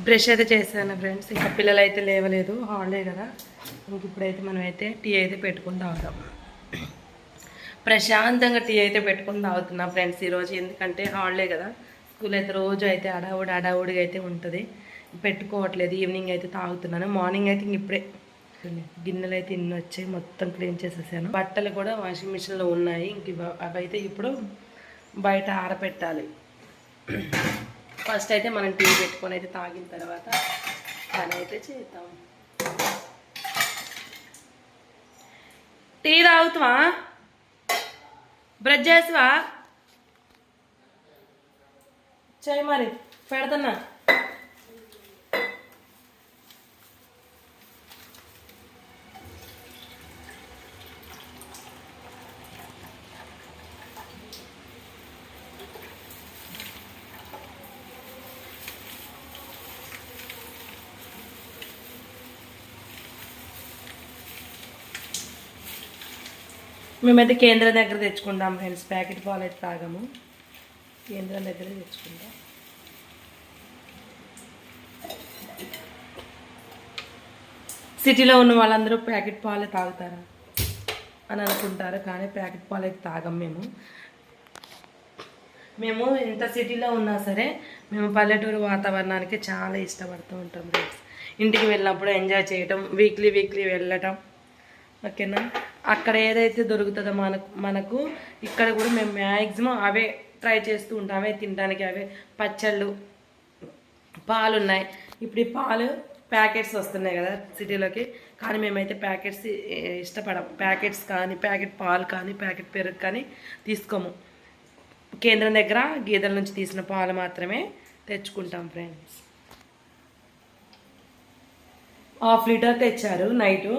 Brush అయితే చేశాను friends. ఇంకా పిల్లలు అయితే లేవలేదు, హాలిడే కదా. ఇంక ఇప్పుడైతే మనమైతే టీ అయితే పెట్టుకుని తాగుతాం. ప్రశాంతంగా టీ అయితే పెట్టుకుని తాగుతున్నాం ఫ్రెండ్స్ ఈరోజు. ఎందుకంటే హాలిడే కదా, స్కూల్ అయితే రోజు అయితే అడావుడిగా అయితే ఉంటుంది. పెట్టుకోవట్లేదు, ఈవినింగ్ అయితే తాగుతున్నాను. మార్నింగ్ అయితే ఇంక ఇప్పుడే గిన్నెలు అయితే ఇన్ని వచ్చాయి, మొత్తం క్లీన్ చేసేసాను. బట్టలు కూడా వాషింగ్ మిషన్లో ఉన్నాయి. ఇంక అవైతే ఇప్పుడు బయట ఆరబెట్టాలి. ఫస్ట్ అయితే మనం టీ పెట్టుకొని అయితే తాగిన తర్వాత పని అయితే చేద్దాం. టీ తాగుతావా? బ్రష్ చేస్తావా? చేయి మరి, పెడుతున్నా. మేమైతే కేంద్రం దగ్గర తెచ్చుకుంటాం ఫ్రెండ్స్. ప్యాకెట్ పాలు అయితే తాగము, కేంద్రం దగ్గరే తెచ్చుకుంటాం. సిటీలో ఉన్న వాళ్ళందరూ ప్యాకెట్ పాలే తాగుతారా అని అనుకుంటారు, కానీ ప్యాకెట్ పాలు అయితే తాగం మేము ఎంత సిటీలో ఉన్నా సరే మేము పల్లెటూరు వాతావరణానికి చాలా ఇష్టపడుతూ ఉంటాం ఫ్రెండ్స్. ఇంటికి వెళ్ళినప్పుడు ఎంజాయ్ చేయటం, వీక్లీ వెళ్ళటం, ఓకేనా. అక్కడ ఏదైతే దొరుకుతుందో మనకు ఇక్కడ కూడా మేము మ్యాక్సిమం అవే ట్రై చేస్తూ ఉంటాం, అవే తినడానికి. అవే పచ్చళ్ళు, పాలు ఉన్నాయి. ఇప్పుడు ఈ పాలు ప్యాకెట్స్ వస్తున్నాయి కదా సిటీలోకి, కానీ మేమైతే ప్యాకెట్స్ ఇష్టపడం. ప్యాకెట్స్ కానీ, ప్యాకెట్ పాలు కానీ, ప్యాకెట్ పెరుగు కానీ తీసుకోము. కేంద్రం దగ్గర గేదెల నుంచి తీసిన పాలు మాత్రమే తెచ్చుకుంటాం ఫ్రెండ్స్. 1/2 లీటర్ తెచ్చారు నైటు.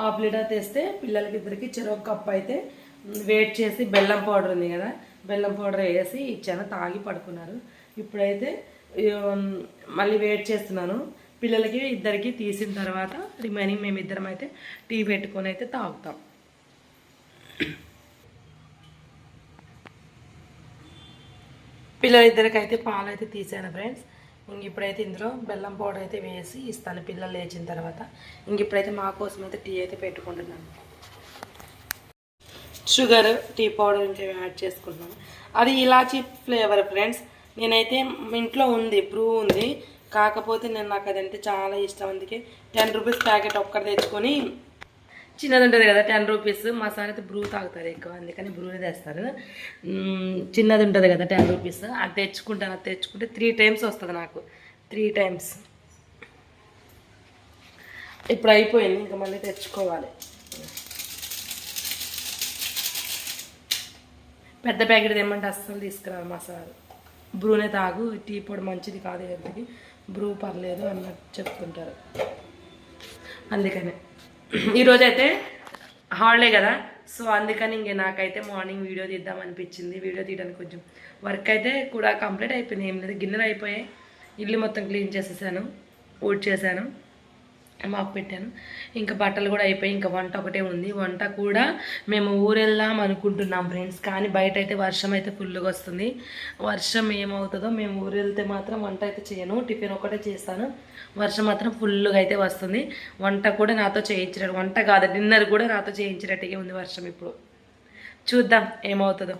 1/2 లీటర్ తెస్తే పిల్లలకి ఇద్దరికి చెరొక కప్పు అయితే వేట్ చేసి బెల్లం పౌడర్ ఉంది కదా, బెల్లం పౌడర్ వేసి ఇచ్చాను, తాగి పడుకున్నారు. ఇప్పుడైతే మళ్ళీ వేట్ చేస్తున్నాను. పిల్లలకి ఇద్దరికి తీసిన తర్వాత రిమైనింగ్ మేమిద్దరం అయితే టీ పెట్టుకొని అయితే తాగుతాం. పిల్లలిద్దరికి అయితే పాలు అయితే తీసాను ఫ్రెండ్స్. ఇంక ఇప్పుడైతే ఇందులో బెల్లం పౌడర్ అయితే వేసి ఇస్తాను పిల్లలు లేచిన తర్వాత. ఇంక ఇప్పుడైతే మా కోసం అయితే టీ అయితే పెట్టుకుంటున్నాను. షుగర్, టీ పౌడర్ ఇంకా యాడ్ చేసుకుంటున్నాను. అది ఇలాచీ ఫ్లేవర్ ఫ్రెండ్స్. నేనైతే ఇంట్లో ఉంది, బ్రూ ఉంది, కాకపోతే నాకు అదంటే చాలా ఇష్టం. అందుకే 10 రూపీస్ ప్యాకెట్ ఒక్కటి తెచ్చుకొని, చిన్నది ఉంటుంది కదా 10 రూపీస్, మా సార్ అయితే బ్రూ తాగుతారు ఎక్కువ, అందుకని బ్రూనే తెస్తారు. చిన్నది ఉంటుంది కదా 10 రూపీస్, అది తెచ్చుకుంటాను. అది తెచ్చుకుంటే 3 టైమ్స్ వస్తుంది నాకు, 3 టైమ్స్. ఇప్పుడు అయిపోయింది, ఇంకా మళ్ళీ తెచ్చుకోవాలి. పెద్ద ప్యాకెట్ తెమ్మంటే అస్సలు తీసుకురారు మా సార్. బ్రూనే తాగు, టీ పొడి మంచిది కాదు హెల్త్కి, బ్రూ పర్లేదు అన్నట్టు చెప్తుంటారు. అందుకనే ఈరోజైతే హాలిడే కదా, సో అందుకని ఇంక నాకైతే మార్నింగ్ వీడియో తీద్దాం అనిపించింది. వీడియో తీయడానికి కొంచెం వర్క్ అయితే కూడా కంప్లీట్ అయిపోయింది. ఏం లేదు, గిన్నెలు అయిపోయాయి, ఇల్లు మొత్తం క్లీన్ చేసేసాను, ఊడ్ చేశాను, మాకు పెట్టాను. ఇంకా బట్టలు కూడా అయిపోయి, ఇంకా వంట ఒకటే ఉంది. వంట కూడా మేము ఊరెళ్దాం అనుకుంటున్నాం ఫ్రెండ్స్, కానీ బయట అయితే వర్షం అయితే ఫుల్గా వస్తుంది. వర్షం ఏమవుతుందో, మేము ఊరెళ్తే మాత్రం వంట అయితే చేయను, టిఫిన్ ఒకటే చేస్తాను. వర్షం మాత్రం ఫుల్గా అయితే వస్తుంది. వంట కూడా నాతో చేయించినట్టు, వంట కాదు డిన్నర్ కూడా నాతో చేయించినట్టుగా ఉంది వర్షం. ఇప్పుడు చూద్దాం ఏమవుతుందో.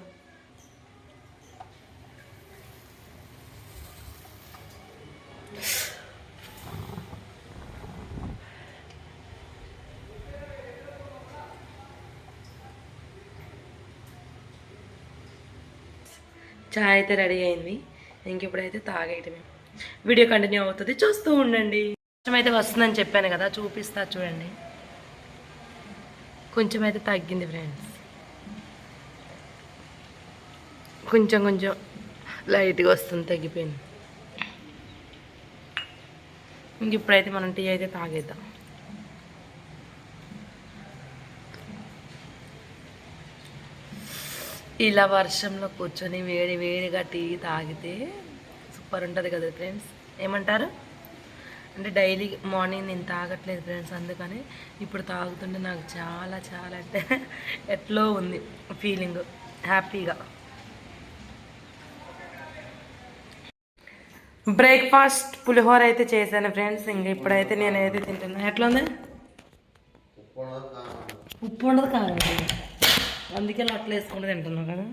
చాయ్ అయితే రెడీ అయింది, ఇంక ఇప్పుడైతే తాగేయటమే. వీడియో కంటిన్యూ అవుతుంది, చూస్తూ ఉండండి. కొంచెం అయితే వస్తుందని చెప్పాను కదా, చూపిస్తా చూడండి. కొంచెం అయితే తగ్గింది ఫ్రెండ్స్, కొంచెం లైట్గా వస్తుంది, తగ్గిపోయింది. ఇంక ఇప్పుడైతే మనం టీ అయితే తాగేద్దాం. ఇలా వర్షంలో కూర్చొని వేడిగా టీ తాగితే సూపర్ ఉంటుంది కదా ఫ్రెండ్స్, ఏమంటారు? అంటే డైలీ మార్నింగ్ నేను తాగట్లేదు ఫ్రెండ్స్, అందుకని ఇప్పుడు తాగుతుంటే నాకు చాలా అంటే ఎట్లో ఉంది ఫీలింగ్, హ్యాపీగా. బ్రేక్ఫాస్ట్ పులిహోర అయితే చేశాను ఫ్రెండ్స్. ఇంకా ఇప్పుడైతే నేనైతే తింటున్నా. ఎట్లా ఉంది? ఉప్పు ఉండదు కాదు, అందుకే అట్లా వేసుకుంటూ తింటున్నావు కదా.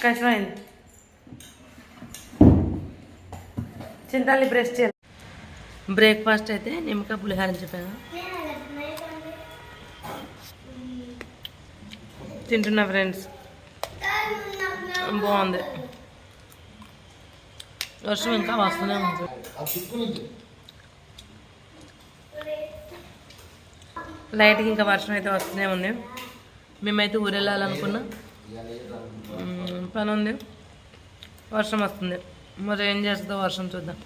కష్టమైంది. చింతాలి బ్రష్ చేయాలి. బ్రేక్ఫాస్ట్ అయితే నిమ్మకాయ పులిహోర అని చెప్పాను, తింటున్నా ఫ్రెండ్స్. బాగుంది. వర్షం ఇంకా వస్తూనే ఉంది. లైట్గా ఇంకా వర్షం అయితే వస్తూనే ఉంది. మేమైతే ఊరు వెళ్ళాలనుకున్నా, పని ఉంది, వర్షం వస్తుంది. మరి ఏం చేస్తుందో వర్షం చూద్దాం.